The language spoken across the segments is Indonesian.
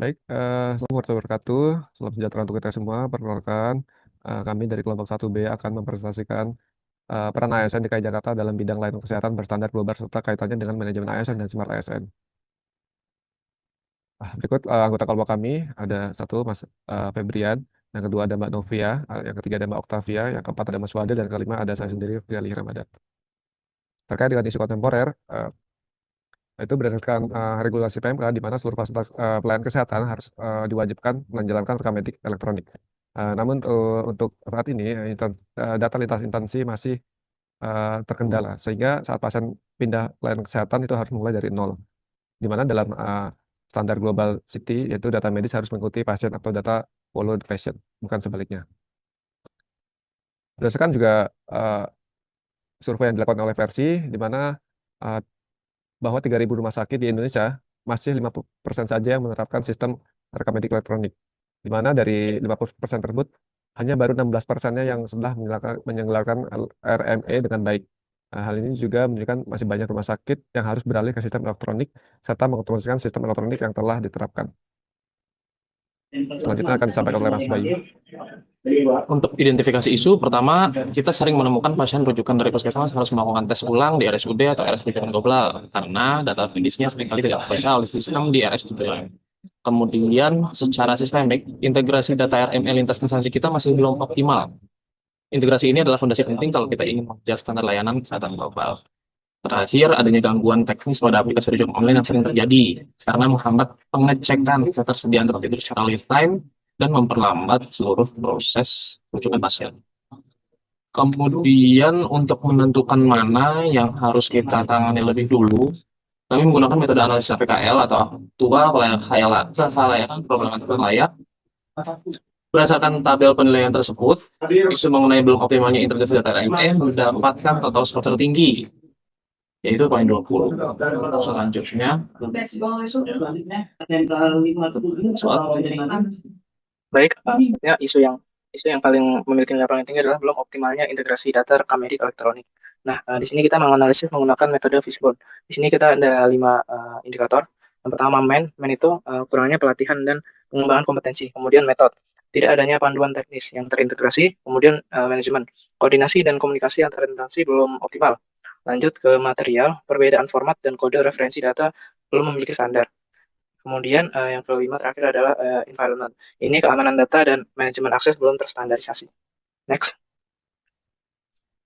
Baik, Assalamualaikum warahmatullahi wabarakatuh. Salam sejahtera untuk kita semua. Perkenalkan, kami dari kelompok 1B akan mempresentasikan peran ASN DKI Jakarta dalam bidang layanan kesehatan berstandar global serta kaitannya dengan manajemen ASN dan smart ASN. Berikut anggota kelompok kami, ada satu Mas Febrian, yang kedua ada Mbak Novia, yang ketiga ada Mbak Octavia, yang keempat ada Mas Wade, dan kelima ada saya sendiri, Fiali Ramadan. Terkait dengan isu kontemporer, itu berdasarkan regulasi PMK di mana seluruh fasilitas pelayanan kesehatan harus diwajibkan menjalankan rekam medik elektronik. Namun untuk saat ini data lintas instansi masih terkendala sehingga saat pasien pindah pelayanan kesehatan itu harus mulai dari nol. Di mana dalam standar global CT yaitu data medis harus mengikuti pasien atau data follow the patient, bukan sebaliknya. Berdasarkan juga uh, survei yang dilakukan oleh Versi di mana uh, bahwa 3.000 rumah sakit di Indonesia masih 50% saja yang menerapkan sistem rekam medik elektronik. Di mana dari 50% tersebut hanya baru 16%-nya yang sudah menyelenggarakan RME dengan baik. Hal ini juga menunjukkan masih banyak rumah sakit yang harus beralih ke sistem elektronik serta mengotomatiskan sistem elektronik yang telah diterapkan. Selanjutnya akan disampaikan oleh Mas Bayu. Untuk identifikasi isu, pertama, kita sering menemukan pasien rujukan dari puskesmas harus melakukan tes ulang di RSUD atau RSUD global karena data medisnya seringkali tidak terbaca oleh sistem di RSUD lain. Kemudian, secara sistemik, integrasi data RME lintas instansi kita masih belum optimal. Integrasi ini adalah fondasi penting kalau kita ingin mengejar standar layanan kesehatan global. Terakhir, adanya gangguan teknis pada aplikasi rujukan online yang sering terjadi karena menghambat pengecekan ketersediaan tempat tidur secara real time dan memperlambat seluruh proses rujukan pasien. Kemudian untuk menentukan mana yang harus kita tangani lebih dulu, kami menggunakan metode analisis APKL atau aktual kelayakan problematika layak. Berdasarkan tabel penilaian tersebut, isu mengenai belum optimalnya integrasi data RME mendapatkan total skor tertinggi, yaitu poin 20. Selanjutnya, soal Baik, ya isu yang paling memiliki nilai paling tinggi adalah belum optimalnya integrasi data rekam medik elektronik. Nah, di sini kita menganalisis menggunakan metode Fishbone. Di sini kita ada 5 indikator. Yang pertama main itu kurangnya pelatihan dan pengembangan kompetensi. Kemudian metode, tidak adanya panduan teknis yang terintegrasi. Kemudian manajemen, koordinasi dan komunikasi antar instansi belum optimal. Lanjut ke material, perbedaan format dan kode referensi data belum memiliki standar. Kemudian yang kelima terakhir adalah environment. Ini keamanan data dan manajemen akses belum terstandarisasi. Next.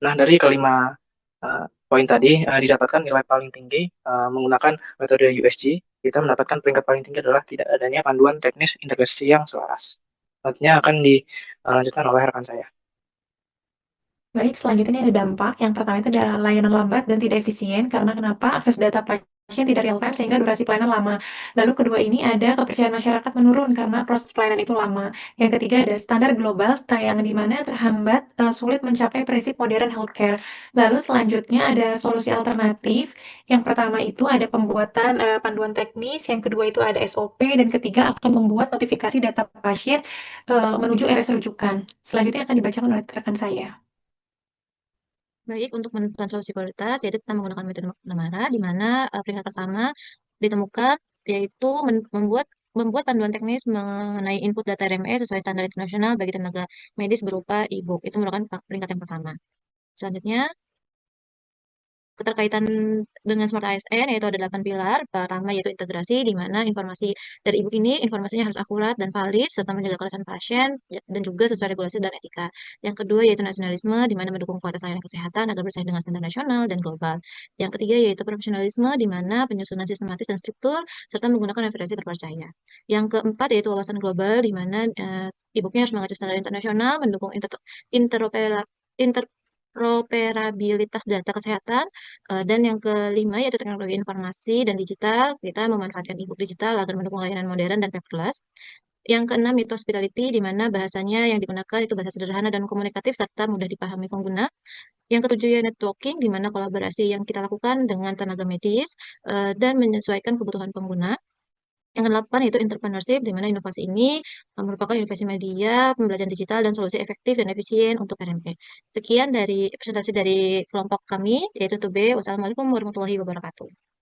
Nah, dari kelima poin tadi didapatkan nilai paling tinggi menggunakan metode USG. Kita mendapatkan peringkat paling tinggi adalah tidak adanya panduan teknis integrasi yang selaras. Selanjutnya akan dilanjutkan oleh rekan saya. Baik, selanjutnya ada dampak. Yang pertama itu adalah layanan lambat dan tidak efisien. Karena kenapa? Akses data pasien tidak real time sehingga durasi pelayanan lama. Lalu kedua ini ada kepercayaan masyarakat menurun karena proses pelayanan itu lama. Yang ketiga ada standar global yang di mana terhambat sulit mencapai prinsip modern healthcare. Lalu selanjutnya ada solusi alternatif. Yang pertama itu ada pembuatan panduan teknis. Yang kedua itu ada SOP dan ketiga akan membuat notifikasi data pasien menuju RS rujukan. Selanjutnya akan dibacakan oleh rekan saya. Baik, untuk menentukan solusi prioritas, yaitu kita menggunakan metode McNamara, di mana peringkat pertama ditemukan, yaitu membuat panduan teknis mengenai input data RME sesuai standar internasional bagi tenaga medis berupa e-book. Itu merupakan peringkat yang pertama. Selanjutnya, keterkaitan dengan Smart ASN yaitu ada 8 pilar. Pertama yaitu integrasi, di mana informasi dari e-book ini informasinya harus akurat dan valid serta menjaga kelangsungan pasien dan juga sesuai regulasi dan etika. Yang kedua yaitu nasionalisme, di mana mendukung kualitas layanan kesehatan agar bersaing dengan standar nasional dan global. Yang ketiga yaitu profesionalisme, di mana penyusunan sistematis dan struktur serta menggunakan referensi terpercaya. Yang keempat yaitu wawasan global, di mana e-booknya harus mengacu standar internasional, mendukung interoperabilitas data kesehatan, dan yang kelima yaitu teknologi informasi dan digital. Kita memanfaatkan e-book digital agar mendukung layanan modern dan paperless. Yang keenam itu hospitality, di mana bahasanya yang digunakan itu bahasa sederhana dan komunikatif serta mudah dipahami pengguna. Yang ketujuh ya networking, di mana kolaborasi yang kita lakukan dengan tenaga medis dan menyesuaikan kebutuhan pengguna. Yang kedelapan itu entrepreneurship, di mana inovasi ini merupakan inovasi media, pembelajaran digital, dan solusi efektif dan efisien untuk RME. Sekian dari presentasi dari kelompok kami, yaitu 2B. Wassalamualaikum warahmatullahi wabarakatuh.